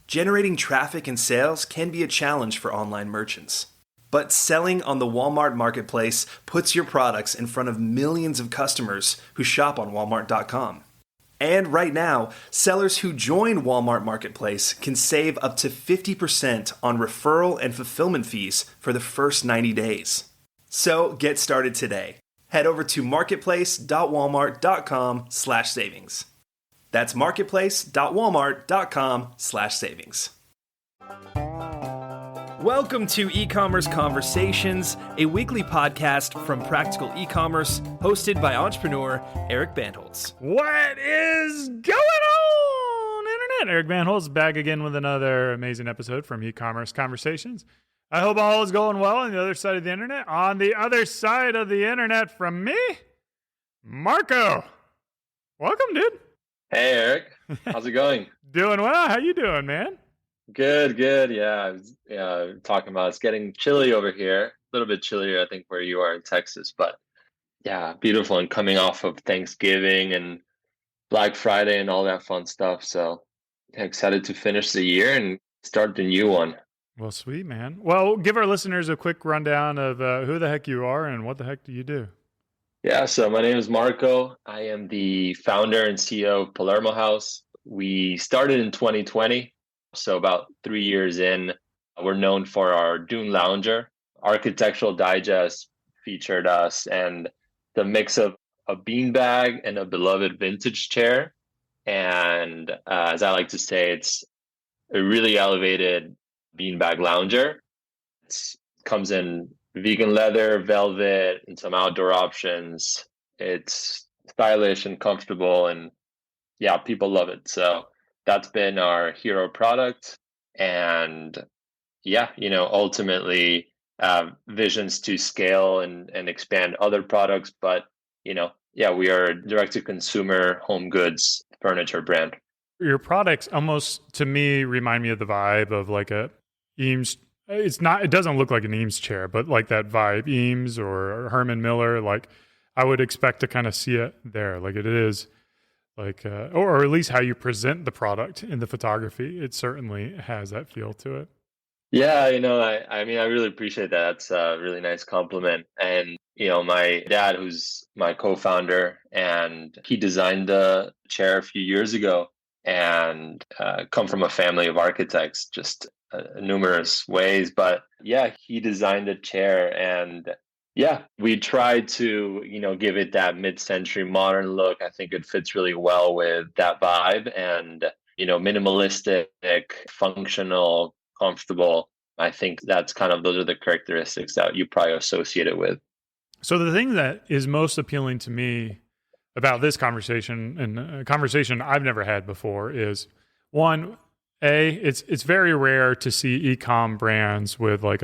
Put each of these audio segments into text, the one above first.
Generating traffic and sales can be a challenge for online merchants. But selling on the Walmart Marketplace puts your products in front of millions of customers who shop on Walmart.com. And right now, sellers who join Walmart Marketplace can save up to 50% on referral and fulfillment fees for the first 90 days. So get started today. Head over to marketplace.walmart.com/savings. That's marketplace.walmart.com/savings. Welcome to E-Commerce Conversations, a weekly podcast from Practical E-Commerce, hosted by entrepreneur Eric Bandholz. What is going on, Internet? Eric Bandholz back again with another amazing episode from E-Commerce Conversations. I hope all is going well on the other side of the Internet. On the other side of the Internet from me, Marco. Welcome, dude. Hey, Eric. How's it going? Doing well. How you doing, man? Good. Yeah, I was talking about it's getting chilly over here. A little bit chillier, I think, where you are in Texas. But yeah, beautiful, and coming off of Thanksgiving and Black Friday and all that fun stuff. So excited to finish the year and start the new one. Well, sweet, man. Well, give our listeners a quick rundown of who the heck you are and what the heck do you do? Yeah, so my name is Marco. I am the founder and CEO of Palermo House. We started in 2020. So about 3 years in, we're known for our Dune Lounger. Architectural Digest featured us, and the mix of a beanbag and a beloved vintage chair. And as I like to say, it's a really elevated beanbag lounger. It comes in vegan leather, velvet, and some outdoor options. It's stylish and comfortable, and yeah, people love it. So that's been our hero product. And yeah, ultimately visions to scale and expand other products. But, we are a direct-to-consumer home goods furniture brand. Your products almost, to me, remind me of the vibe of like a Eames. It doesn't look like an Eames chair, but like that vibe, Eames or Herman Miller, like I would expect to kind of see it there. Like it is. Like, or at least how you present the product in the photography, it certainly has that feel to it. Yeah, I really appreciate that. That's a really nice compliment. And, my dad, who's my co-founder, and he designed the chair a few years ago, and come from a family of architects, just numerous ways. But yeah, he designed a chair, and yeah, we tried to, give it that mid-century modern look. I think it fits really well with that vibe, and, minimalistic, functional, comfortable. I think those are the characteristics that you probably associate it with. So the thing that is most appealing to me about this conversation, and a conversation I've never had before, is one, it's very rare to see e-com brands with like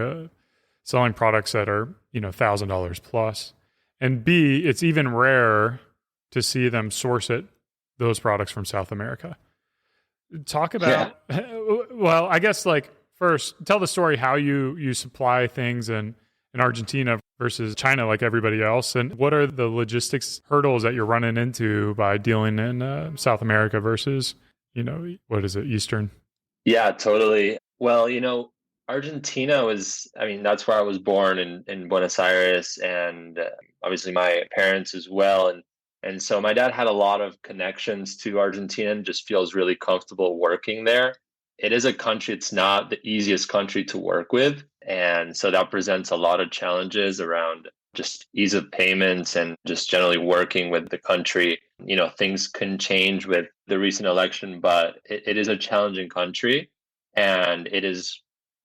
selling products that are, $1,000 plus. And B, it's even rarer to see them source those products from South America. Talk about, well, I guess like first, tell the story how you supply things in Argentina versus China like everybody else. And what are the logistics hurdles that you're running into by dealing in South America versus, what is it, Eastern? Yeah, totally. Well, Argentina that's where I was born in Buenos Aires, and obviously my parents as well. And so my dad had a lot of connections to Argentina and just feels really comfortable working there. It is a country, it's not the easiest country to work with. And so that presents a lot of challenges around just ease of payments and just generally working with the country. Things can change with the recent election, but it is a challenging country, and it is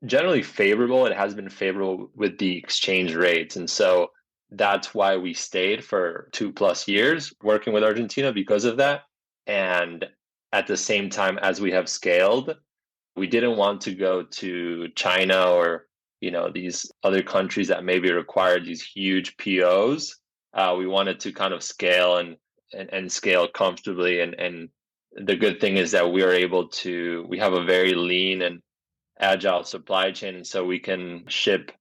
generally favorable. It has been favorable with the exchange rates. And so that's why we stayed for 2+ years working with Argentina, because of that. And at the same time, as we have scaled, we didn't want to go to China or, these other countries that maybe required these huge POs. We wanted to kind of scale and scale comfortably. And the good thing is that we have a very lean and agile supply chain. And so we can ship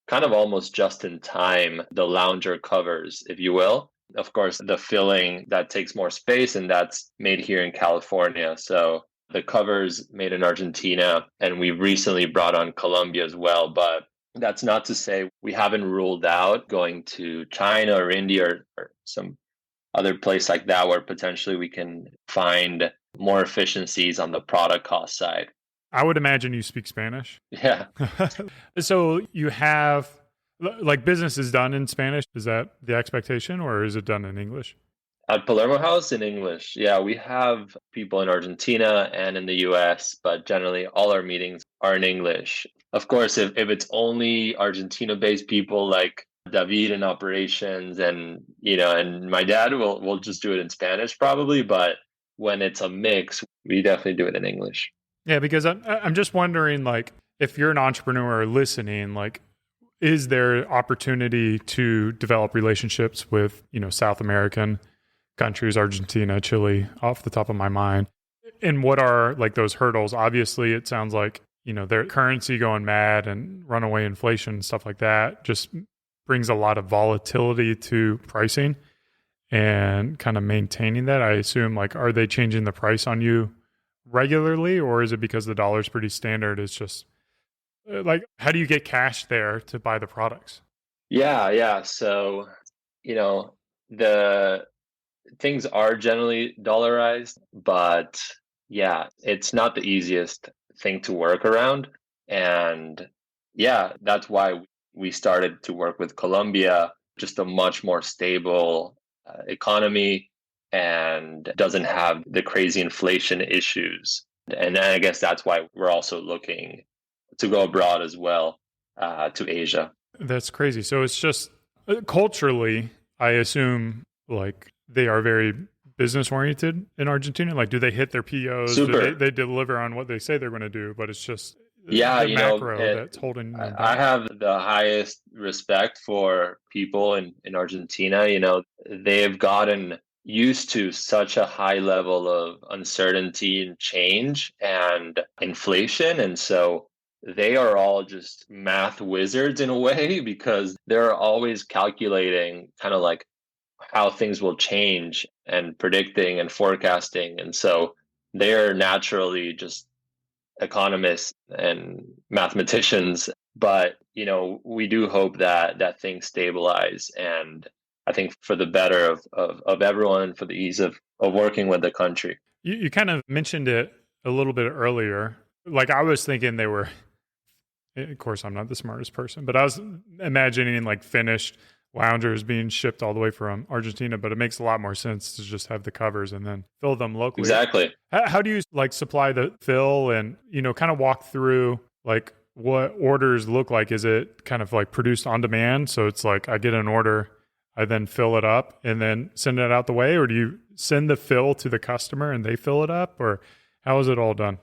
kind of almost just in time the lounger covers, if you will. Of course, the filling, that takes more space, and that's made here in California. So the covers made in Argentina, and we recently brought on Colombia as well. But that's not to say we haven't ruled out going to China or India or some other place like that where potentially we can find more efficiencies on the product cost side. I would imagine you speak Spanish. Yeah. So you have, like, business is done in Spanish. Is that the expectation, or is it done in English? At Palermo House in English. Yeah, we have people in Argentina and in the US, but generally all our meetings are in English. Of course, if it's only Argentina-based people like David in operations and my dad, we'll just do it in Spanish probably, but when it's a mix, we definitely do it in English. Yeah, because I'm just wondering, like, if you're an entrepreneur listening, like, is there opportunity to develop relationships with, South American countries, Argentina, Chile, off the top of my mind? And what are, like, those hurdles? Obviously, it sounds like, their currency going mad and runaway inflation and stuff like that just brings a lot of volatility to pricing and kind of maintaining that. I assume, like, are they changing the price on you regularly, or is it because the dollar's pretty standard? It's just like, how do you get cash there to buy the products? Yeah. So, the things are generally dollarized, but yeah, it's not the easiest thing to work around. And yeah, that's why we started to work with Colombia, just a much more stable economy and doesn't have the crazy inflation issues. And I guess that's why we're also looking to go abroad as well, to Asia. That's crazy. So it's just culturally, I assume, like, they are very business oriented in Argentina. Like, do they hit their POs? Super. Do they deliver on what they say they're going to do? But it's just Yeah, the macro that's holding them I back. have the highest respect for people in Argentina. They've gotten used to such a high level of uncertainty and change and inflation. And so they are all just math wizards in a way because they're always calculating kind of like how things will change and predicting and forecasting. And so they're naturally just economists and mathematicians, but we do hope that things stabilize, and I think for the better of everyone, for the ease of working with the country. You kind of mentioned it a little bit earlier. Like, I was thinking they were, of course, I'm not the smartest person, but I was imagining, like, finished loungers being shipped all the way from Argentina, but it makes a lot more sense to just have the covers and then fill them locally. Exactly. How do you, like, supply the fill and, kind of walk through, like, what orders look like? Is it kind of like produced on demand? So it's like, I get an order, I then fill it up and then send it out the way? Or do you send the fill to the customer and they fill it up? Or how is it all done?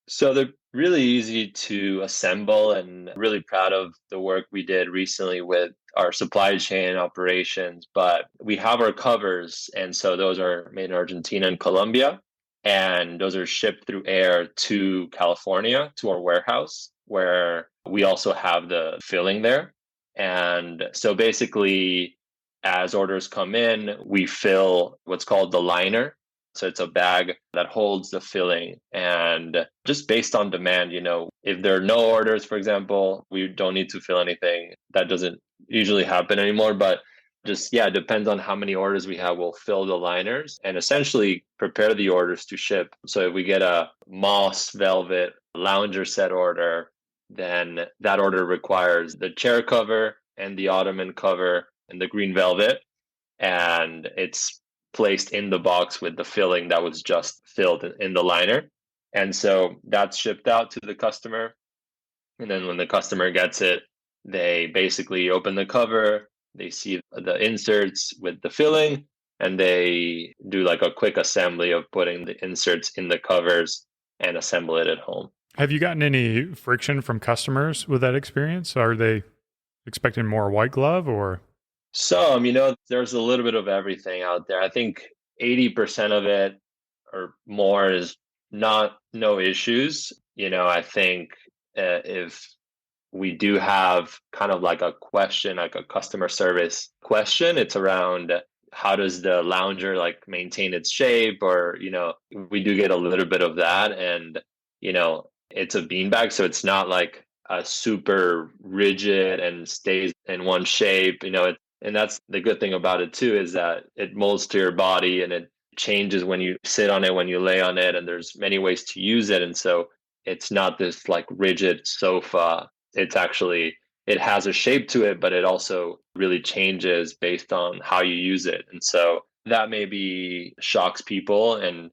So they're really easy to assemble, and really proud of the work we did recently with our supply chain operations. But we have our covers, and so those are made in Argentina and Colombia, and those are shipped through air to California to our warehouse, where we also have the filling there. And so basically, as orders come in, we fill what's called the liner. So it's a bag that holds the filling, and just based on demand, if there are no orders, for example, we don't need to fill anything. That doesn't usually happen anymore, but just, yeah, it depends on how many orders we have. We'll fill the liners and essentially prepare the orders to ship. So if we get a moss velvet lounger set order, then that order requires the chair cover and the ottoman cover and the green velvet, and it's placed in the box with the filling that was just filled in the liner. And so that's shipped out to the customer. And then when the customer gets it, they basically open the cover, they see the inserts with the filling, and they do like a quick assembly of putting the inserts in the covers and assemble it at home. Have you gotten any friction from customers with that experience? Are they expecting more white glove or? So, there's a little bit of everything out there. I think 80% of it or more is no issues. I think if we do have kind of like a question, like a customer service question, it's around, how does the lounger like maintain its shape, or we do get a little bit of that. And it's a beanbag, so it's not like a super rigid and stays in one shape. And that's the good thing about it too, is that it molds to your body and it changes when you sit on it, when you lay on it, and there's many ways to use it. And so it's not this like rigid sofa. It's actually, it has a shape to it, but it also really changes based on how you use it. And so that maybe shocks people. And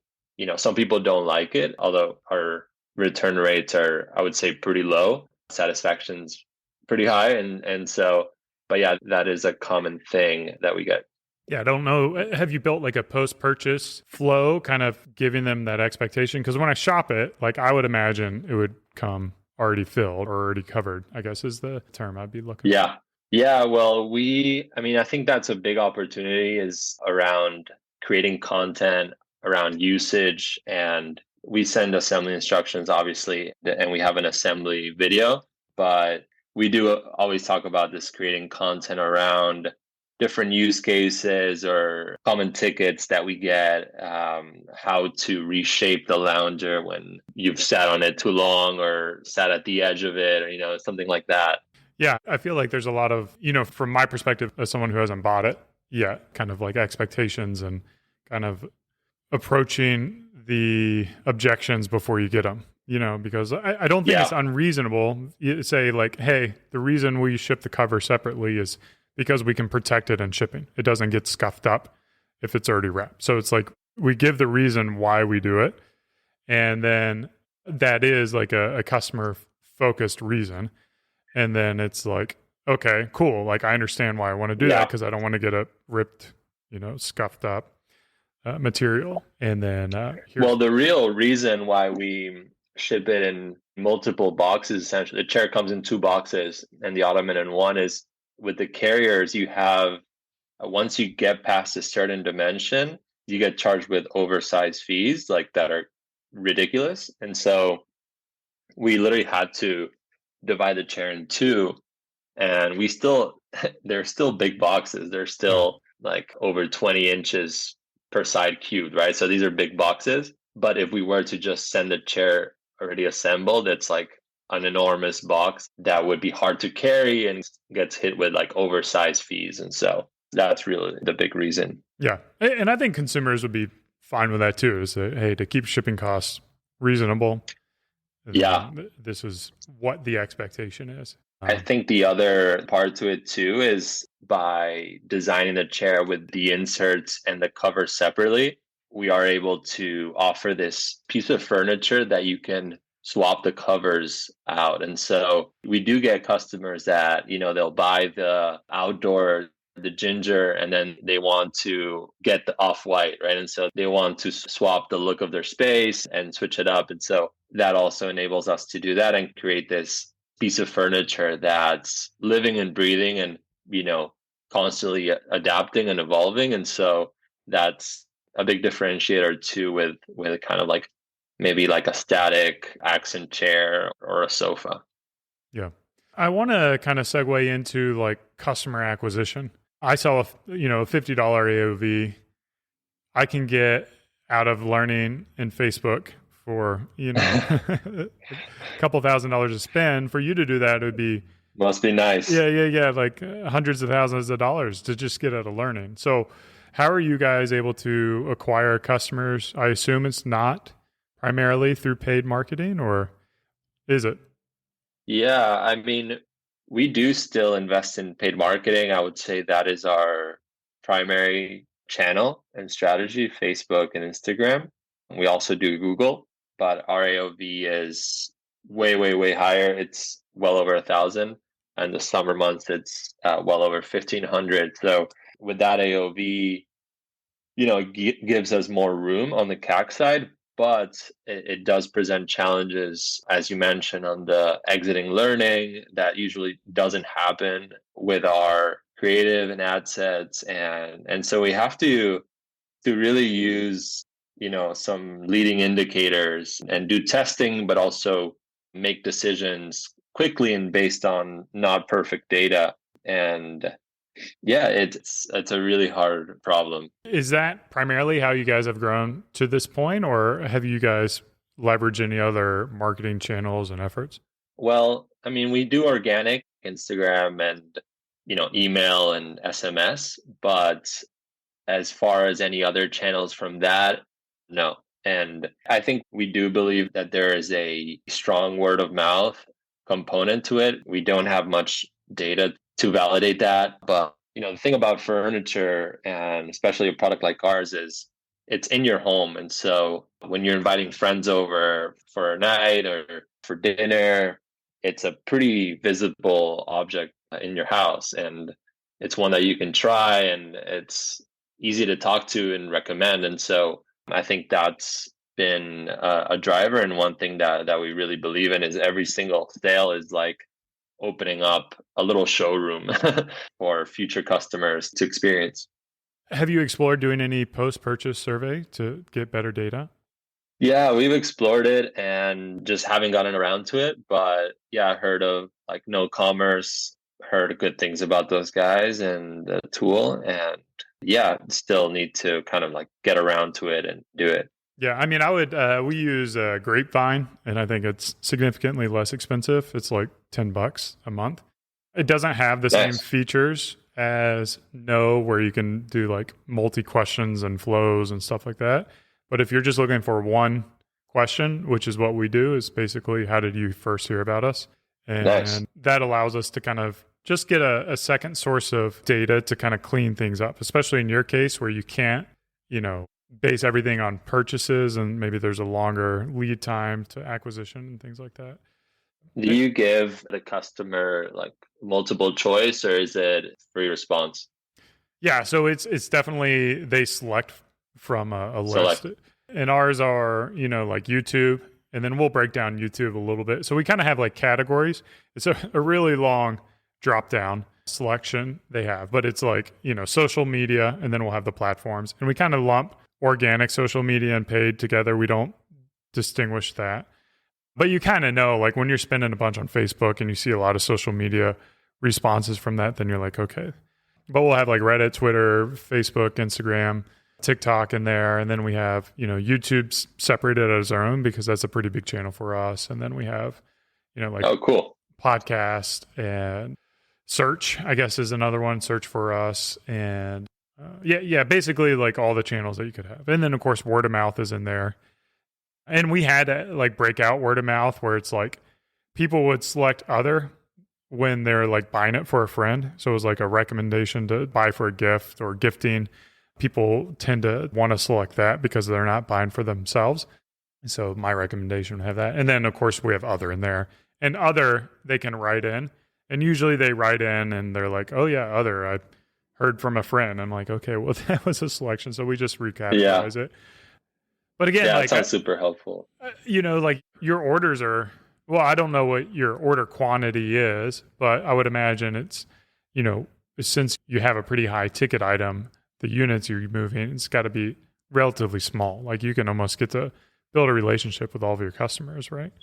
some people don't like it, although our return rates are, I would say, pretty low. Satisfaction's pretty high. And so, but yeah, that is a common thing that we get. Yeah, I don't know. Have you built like a post-purchase flow, kind of giving them that expectation? Because when I shop it, like I would imagine it would come already filled or already covered, I guess is the term I'd be looking for. Yeah. Yeah. Well, I think that's a big opportunity, is around creating content around usage. And we send assembly instructions, obviously, and we have an assembly video, but we do always talk about this, creating content around different use cases or common tickets that we get, how to reshape the lounger when you've sat on it too long or sat at the edge of it, or something like that. Yeah, I feel like there's a lot of, from my perspective as someone who hasn't bought it yet, kind of like expectations and kind of approaching the objections before you get them, because I don't think it's unreasonable. You say like, hey, the reason we ship the cover separately is because we can protect it in shipping. It doesn't get scuffed up if it's already wrapped. So it's like we give the reason why we do it. And then that is like a customer focused reason. And then it's like, okay, cool. Like I understand why I want to do that, because I don't want to get a ripped, scuffed up material. And then well, the real reason why we ship it in multiple boxes, essentially, the chair comes in 2 boxes and the ottoman in 1, is with the carriers, you have, once you get past a certain dimension, you get charged with oversized fees like that are ridiculous. And so we literally had to divide the chair in 2, and they're still big boxes. They're still like over 20 inches per side cubed, right? So these are big boxes. But if we were to just send the chair already assembled, it's like an enormous box that would be hard to carry and gets hit with like oversized fees. And so that's really the big reason. Yeah. And I think consumers would be fine with that too, is that, hey, to keep shipping costs reasonable, this is what the expectation is. I think the other part to it too is, by designing the chair with the inserts and the cover separately, we are able to offer this piece of furniture that you can swap the covers out. And so we do get customers that, they'll buy the outdoor, the ginger, and then they want to get the off-white, right? And so they want to swap the look of their space and switch it up. And so that also enables us to do that and create this piece of furniture that's living and breathing and, constantly adapting and evolving. And so that's a big differentiator too, with kind of like maybe like a static accent chair or a sofa. Yeah. I want to kind of segue into like customer acquisition. I sell a $50 AOV. I can get out of learning in Facebook for, a couple $1,000s to spend. For you to do that, it would be, must be nice. Yeah. Like hundreds of thousands of dollars to just get out of learning. So how are you guys able to acquire customers? I assume it's not primarily through paid marketing, or is it? Yeah, I mean, we do still invest in paid marketing. I would say that is our primary channel and strategy, Facebook and Instagram. We also do Google, but our AOV is way, way, way higher. It's well over 1,000. And the summer months, it's well over 1,500. So with that AOV, gives us more room on the CAC side, but it does present challenges, as you mentioned, on the exiting learning. That usually doesn't happen with our creative and ad sets. And so we have to really use, some leading indicators and do testing, but also make decisions quickly and based on not perfect data. And Yeah, it's a really hard problem. Is that primarily how you guys have grown to this point, or have you guys leveraged any other marketing channels and efforts? Well, I mean, we do organic Instagram and email and SMS, but as far as any other channels from that, no. And I think we do believe that there is a strong word of mouth component to it. We don't have much data to validate that, but the thing about furniture and especially a product like ours is it's in your home. And so when you're inviting friends over for a night or for dinner, it's a pretty visible object in your house, and it's one that you can try, and it's easy to talk to and recommend. And so I think that's been a driver. And one thing that we really believe in is every single sale is like opening up a little showroom for future customers to experience. Have you explored doing any post-purchase survey to get better data? Yeah, we've explored it and just haven't gotten around to it. But yeah, I heard of like No Commerce, heard good things about those guys and the tool. And yeah, still need to kind of like get around to it and do it. Yeah, I mean, we use Grapevine, and I think it's significantly less expensive. It's like $10 a month. It doesn't have the same Nice. features as No, where you can do like multi questions and flows and stuff like that. But if you're just looking for one question, which is what we do, is basically how did you first hear about us? Nice. And that allows us to kind of just get a second source of data to kind of clean things up, especially in your case where you can't, base everything on purchases and maybe there's a longer lead time to acquisition and things like that. Do you give the customer like multiple choice, or is it free response? Yeah, so it's definitely they select from a list. Select. And ours are, like YouTube, and then we'll break down YouTube a little bit. So we kind of have like categories. It's a really long drop down selection they have, but it's like, social media, and then we'll have the platforms. And we kind of lump organic social media and paid together. We don't distinguish that. But you kind of know, like when you're spending a bunch on Facebook and you see a lot of social media responses from that, then you're like, okay. But we'll have like Reddit, Twitter, Facebook, Instagram, TikTok in there. And then we have, YouTube's separated as our own because that's a pretty big channel for us. And then we have, like Oh, cool. podcast and search, I guess, is another one, search for us. And basically like all the channels that you could have. And then, of course, word of mouth is in there. And we had to like break out word of mouth where it's like people would select other when they're like buying it for a friend. So it was like a recommendation to buy for a gift or gifting. People tend to want to select that because they're not buying for themselves. So my recommendation would have that. And then, of course, we have other in there. And other, they can write in. And usually they write in and they're like, oh, yeah, other. I heard from a friend. I'm like, okay, well, that was a selection. So we just recategorize it. But again, Yeah, like, it sounds super helpful. like your orders are, well, I don't know what your order quantity is, but I would imagine it's, since you have a pretty high ticket item, the units you're moving, it's got to be relatively small. Like you can almost get to build a relationship with all of your customers, right?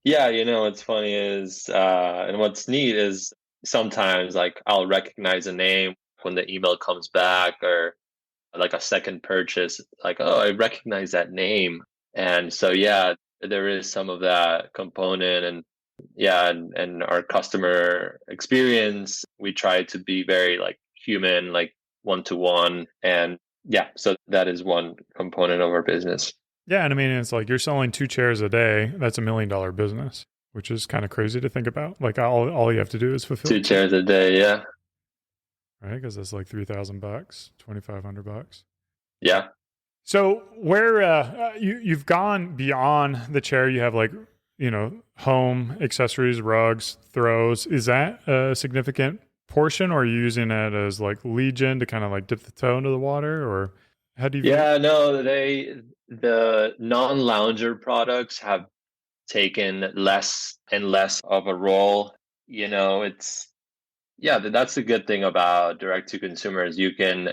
Yeah, what's funny is, and what's neat is sometimes like I'll recognize a name when the email comes back, or like a second purchase, like, oh, I recognize that name. And so, yeah, there is some of that component. And yeah, and our customer experience, we try to be very like human, like one to one. And yeah, so that is one component of our business. Yeah. And I mean, it's like you're selling 2 chairs a day. That's $1 million business, which is kind of crazy to think about. Like all you have to do is fulfill 2 chairs a day. Yeah. Right. Cause that's like $3,000, $2,500. Yeah. So where you've gone beyond the chair, you have like, home accessories, rugs, throws. Is that a significant portion, or are you using that as like lead gen to kind of like dip the toe into the water, or how do you view it? Yeah, no, the non-lounger products have taken less and less of a role. It's, yeah, that's the good thing about direct to consumers. You can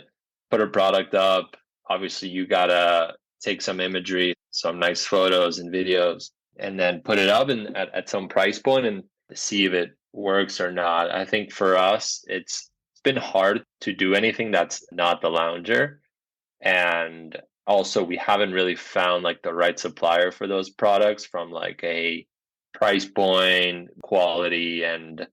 put a product up. Obviously, you gotta take some imagery, some nice photos and videos, and then put it up and at some price point and see if it works or not. I think for us, it's it's been hard to do anything that's not the lounger. And also we haven't really found like the right supplier for those products from like a price point, quality, and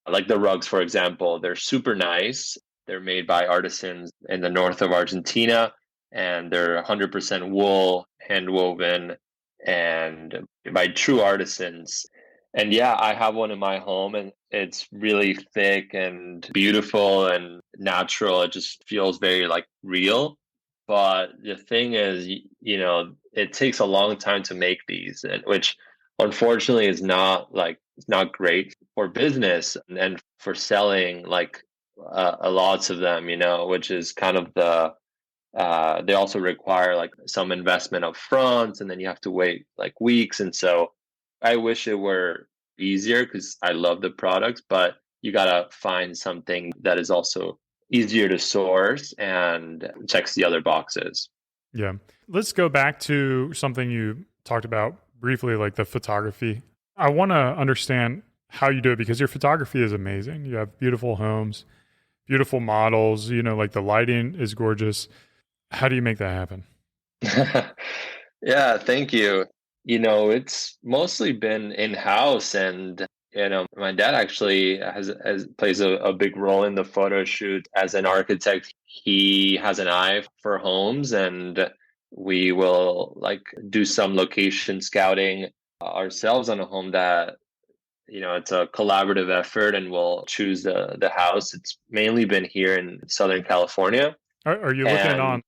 like the rugs, for example, they're super nice. They're made by artisans in the north of Argentina, and they're 100% wool, hand woven, and by true artisans. And yeah, I have one in my home, and it's really thick and beautiful and natural. It just feels very like real. But the thing is, it takes a long time to make these, and which unfortunately is not like it's not great for business and for selling like lots of them, which is kind of they also require like some investment up front, and then you have to wait like weeks. And so I wish it were easier because I love the products, but you gotta find something that is also easier to source and checks the other boxes. Yeah. Let's go back to something you talked about briefly, like the photography. I want to understand how you do it because your photography is amazing. You have beautiful homes, beautiful models, like the lighting is gorgeous. How do you make that happen? Yeah, thank you. It's mostly been in-house, and my dad actually has plays a big role in the photo shoot. As an architect, he has an eye for homes, and we will like do some location scouting ourselves on a home that it's a collaborative effort, and we'll choose the house. It's mainly been here in Southern California. Are you looking And on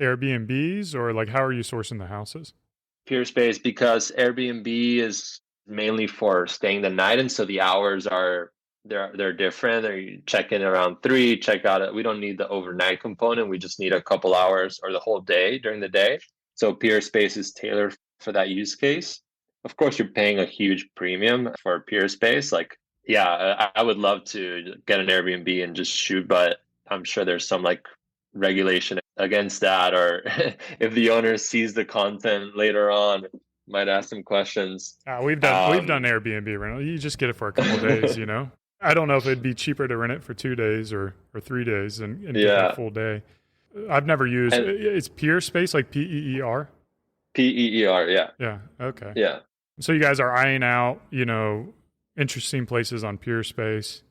Airbnbs or like how are you sourcing the houses? Pure Space, because Airbnb is mainly for staying the night, and so the hours are they're different. You check in around 3, check out we don't need the overnight component. We just need a couple hours or the whole day during the day. So Pure Space is tailored for that use case. Of course, you're paying a huge premium for Pure Space. Like, yeah, I would love to get an Airbnb and just shoot, but I'm sure there's some like regulation against that, or if the owner sees the content later on, might ask some questions. We've done Airbnb rental. You just get it for a couple of days, I don't know if it'd be cheaper to rent it for 2 days or 3 days and get that Yeah, full day. I've never used and it's Peer Space, like PEER. PEER, yeah, Yeah. Okay. yeah. So you guys are eyeing out, interesting places on Peer Space,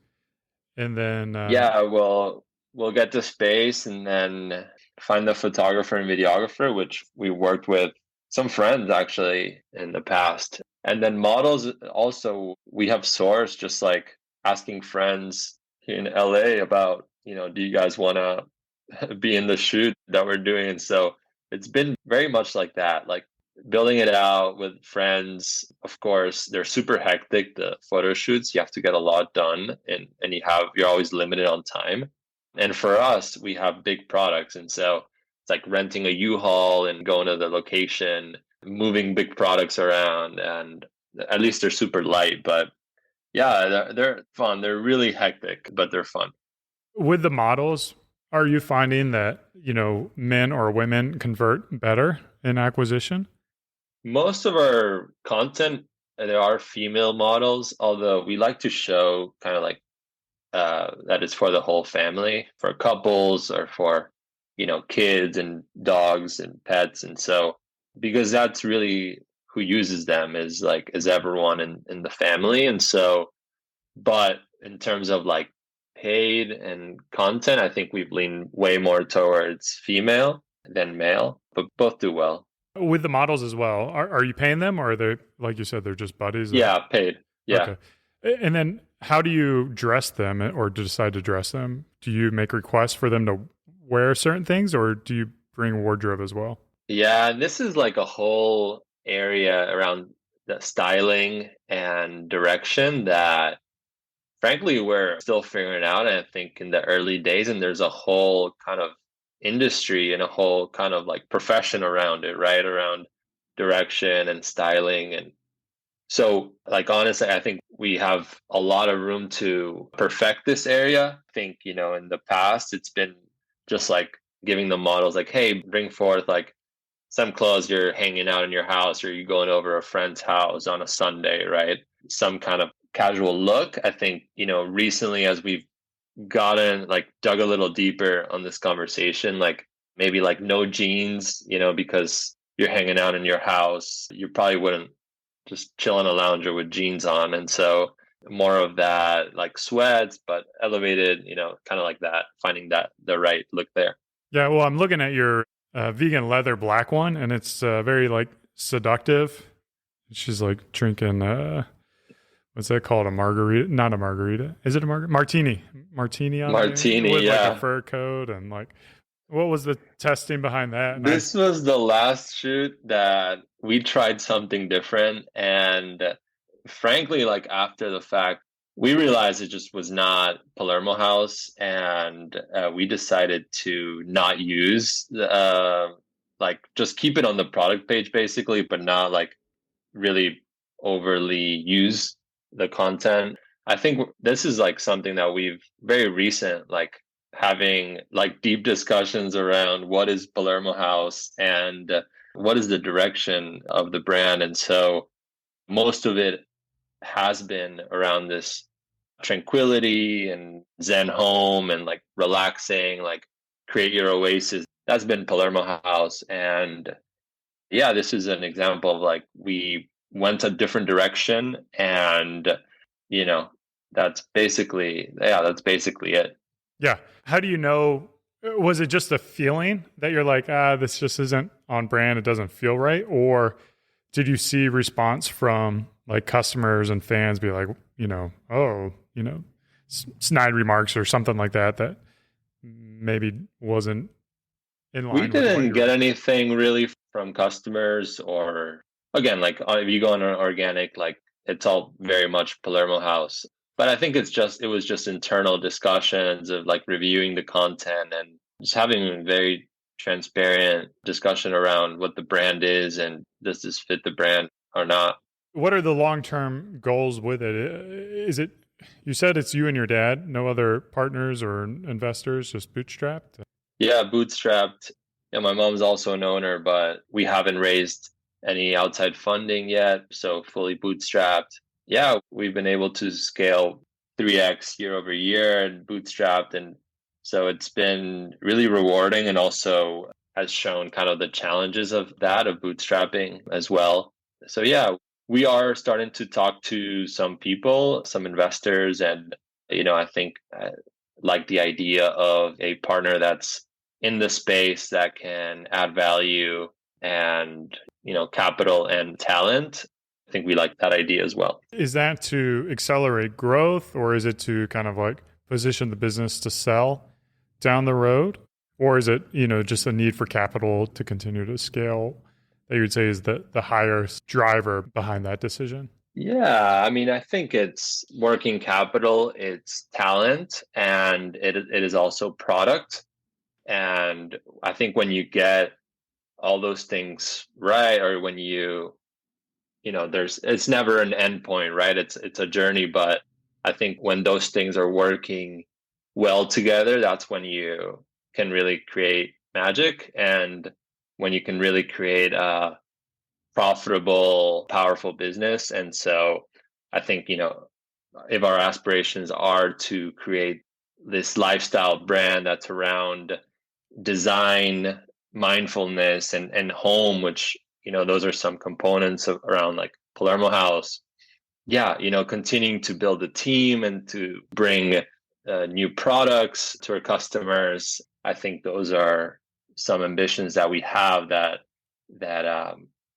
and then Yeah, we'll get to space and then find the photographer and videographer, which we worked with some friends actually in the past. And then models also we have sourced, just like asking friends in LA about, do you guys want to be in the shoot that we're doing? And so it's been very much like that, like building it out with friends. Of course, they're super hectic, the photo shoots. You have to get a lot done, and you're always limited on time. And for us, we have big products, and so it's like renting a U-Haul and going to the location, moving big products around, and at least they're super light. But yeah, they're fun. They're really hectic, but they're fun. with the models, are you finding that, men or women convert better in acquisition? Most of our content, there are female models, although we like to show kind of like that it's for the whole family, for couples or for kids and dogs and pets. And so because that's really who uses them is everyone in the family. And so, but in terms of like paid and content, I think we've leaned way more towards female than male, but both do well. With the models as well, are you paying them or are they, like you said, they're just buddies? Yeah, paid. Yeah. Okay. And then how do you dress them or decide to dress them? Do you make requests for them to wear certain things or do you bring wardrobe as well? Yeah, and this is like a whole area around the styling and direction that frankly we're still figuring out. And I think in the early days, and there's a whole kind of industry and a whole kind of like profession around it, right? Around direction and styling. And so like honestly, I think we have a lot of room to perfect this area. I think, in the past it's been just like giving the models like, hey, bring forth like some clothes you're hanging out in your house or you're going over a friend's house on a Sunday, right? Some kind of casual look. I think, recently as we've gotten like dug a little deeper on this conversation, like maybe like no jeans, because you're hanging out in your house, you probably wouldn't just chill in a lounger with jeans on. And so more of that like sweats, but elevated, kind of like that, finding that the right look there. Yeah, well, I'm looking at your vegan leather black one, and it's very like seductive. She's like drinking what's that called? A margarita? Not a margarita. Is it a martini? Martini on Martini, there with yeah. like a fur coat and like. What was the testing behind that? This was the last shoot that we tried something different, and frankly, like after the fact, we realized it just was not Palermo House, and we decided to not use like just keep it on the product page basically, but not like really overly use the content. I think this is like something that we've very recent, like having like deep discussions around what is Palermo House and what is the direction of the brand. And so most of it has been around this tranquility and Zen home and like relaxing, like create your oasis. That's been Palermo House. And yeah, this is an example of like we went a different direction, and you know that's basically it. Yeah. How do you know? Was it just a feeling that you're like, this just isn't on brand, it doesn't feel right? Or did you see response from like customers and fans be like, snide remarks or something like that maybe wasn't in line? We didn't get anything really from customers, or again, like if you go on an organic, like it's all very much Palermo House. But I think it was just internal discussions of like reviewing the content and just having a very transparent discussion around what the brand is and does this fit the brand or not. What are the long-term goals with it? Is it, you said it's you and your dad, no other partners or investors, just bootstrapped? Yeah, bootstrapped. Yeah, my mom's also an owner, but we haven't raised any outside funding yet, so fully bootstrapped. Yeah, we've been able to scale 3x year over year and bootstrapped. And so it's been really rewarding, and also has shown kind of the challenges of bootstrapping as well. So yeah, we are starting to talk to some people, some investors, and I think like the idea of a partner that's in the space that can add value and capital and talent. I think we like that idea as well. Is that to accelerate growth, or is it to kind of like position the business to sell down the road? Or is it, just a need for capital to continue to scale that you would say is the higher driver behind that decision? Yeah, I mean, I think it's working capital, it's talent, and it is also product. And I think when you get all those things right, or when it's never an end point, right? It's a journey, but I think when those things are working well together, that's when you can really create magic, and when you can really create a profitable, powerful business. And so I think, if our aspirations are to create this lifestyle brand that's around design, mindfulness, and home, which those are some components around like Palermo House. Yeah, continuing to build a team and to bring new products to our customers. I think those are some ambitions that we have that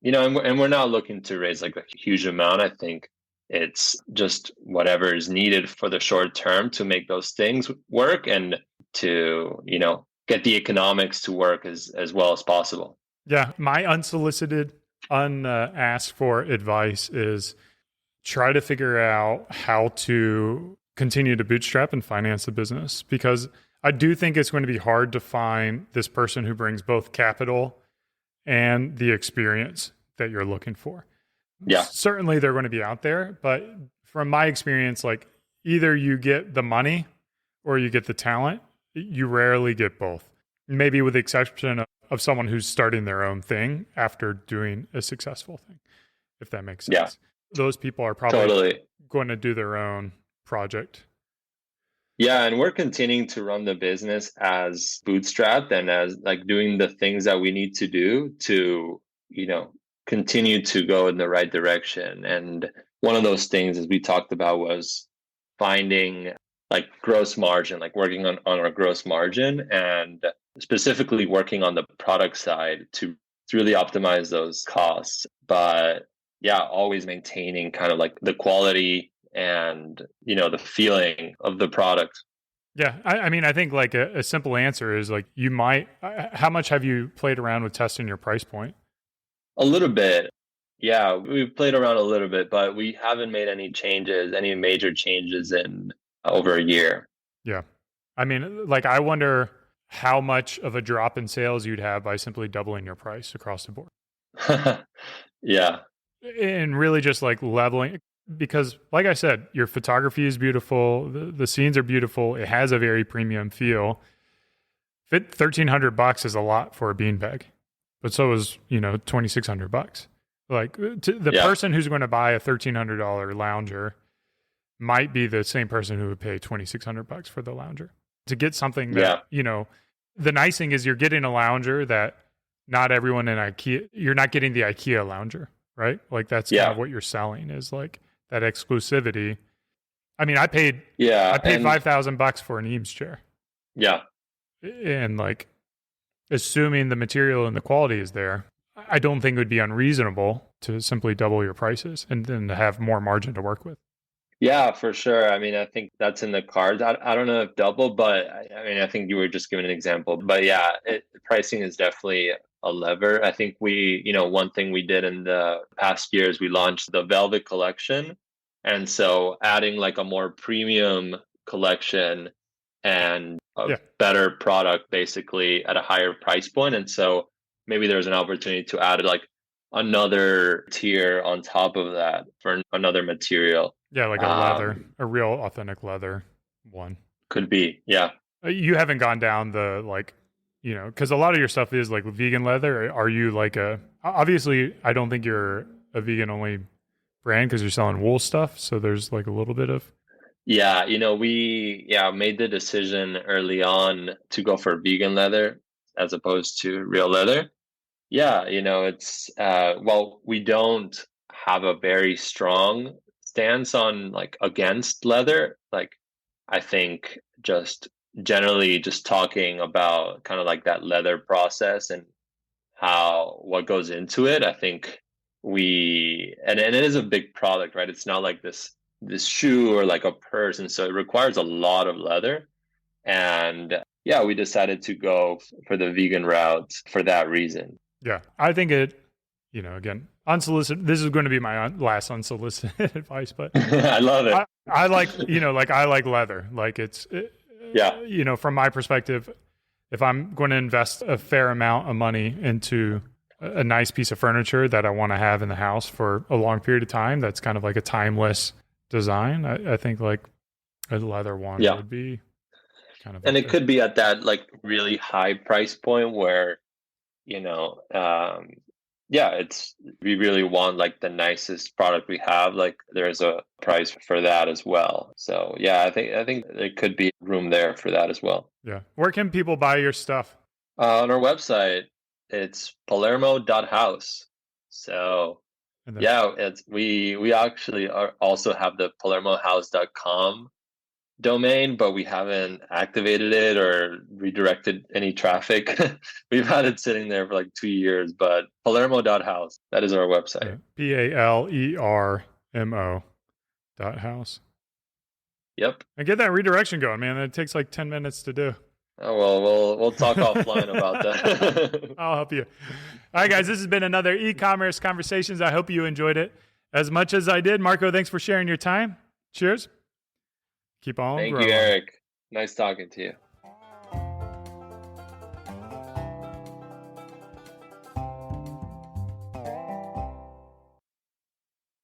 and we're not looking to raise like a huge amount. I think it's just whatever is needed for the short term to make those things work, and to get the economics to work as well as possible. Yeah, my unsolicited, unasked for advice is try to figure out how to continue to bootstrap and finance the business, because I do think it's going to be hard to find this person who brings both capital and the experience that you're looking for. Yeah. Certainly they're going to be out there, but from my experience, like either you get the money or you get the talent. You rarely get both. Maybe with the exception of someone who's starting their own thing after doing a successful thing, if that makes sense. Yeah. Those people are probably going to do their own project. Yeah, and we're continuing to run the business as bootstrapped and as like doing the things that we need to do to, you know, continue to go in the right direction. And one of those things, as we talked about, was finding like gross margin, like working on our gross margin and specifically working on the product side to really optimize those costs. But yeah, always maintaining kind of like the quality and, you know, the feeling of the product. Yeah, I mean, I think like a simple answer is like you might. How much have you played around with testing your price point? A little bit. Yeah, we've played around a little bit, but we haven't made any changes, any major changes in over a year. Yeah, I mean, like I wonder how much of a drop in sales you'd have by simply doubling your price across the board. Yeah. And really just like leveling, because like I said, your photography is beautiful, the scenes are beautiful, it has a very premium feel. $1,300 is a lot for a beanbag, but so is, you know, $2,600. Like the person who's going to buy a $1,300 lounger might be the same person who would pay $2,600 for the lounger to get something that, you know, the nice thing is you're getting a lounger that not everyone in IKEA, you're not getting the IKEA lounger, right? Like that's kind of what you're selling is like that exclusivity. I mean, I paid $5,000 for an Eames chair. Yeah. And like, assuming the material and the quality is there, I don't think it would be unreasonable to simply double your prices and then to have more margin to work with. Yeah, for sure. I mean, I think that's in the cards. I don't know if double, but I mean, I think you were just giving an example. But yeah, pricing is definitely a lever. I think one thing we did in the past years, we launched the Velvet collection. And so adding like a more premium collection and a better product basically at a higher price point. And so maybe there's an opportunity to add like another tier on top of that for another material. Yeah, like a leather, a real authentic leather one. Could be, yeah. You haven't gone down the like, you know, because a lot of your stuff is like vegan leather. Are you like obviously, I don't think you're a vegan only brand because you're selling wool stuff. So there's like a little bit of. Yeah, you know, we made the decision early on to go for vegan leather as opposed to real leather. Yeah, you know, it's we don't have a very strong stance on like against leather. Like I think just generally just talking about kind of like that leather process and what goes into it, I think and it is a big product, right? It's not like this shoe or like a purse, and so it requires a lot of leather. And yeah, we decided to go for the vegan route for that reason. Yeah, I think again, unsolicited. This is going to be my last unsolicited advice, but I love it. I like, I like leather. Like from my perspective, if I'm going to invest a fair amount of money into a nice piece of furniture that I want to have in the house for a long period of time, that's kind of like a timeless design. I think like a leather one would be kind of. And it could be at that like really high price point where, we really want like the nicest product we have. Like there's a price for that as well. So yeah, I think there could be room there for that as well. Yeah. Where can people buy your stuff? On our website, it's palermo.house. So we actually also have the palermohouse.com domain, but we haven't activated it or redirected any traffic. We've had it sitting there for like 2 years, but palermo.house, that is our website. PALERMO.house. Yep. And get that redirection going, man. It takes like 10 minutes to do. Oh, well, we'll talk offline about that. I'll help you. All right, guys, this has been another e-commerce conversations. I hope you enjoyed it as much as I did. Marco, thanks for sharing your time. Cheers. Keep on growing. Thank you, Eric. Nice talking to you.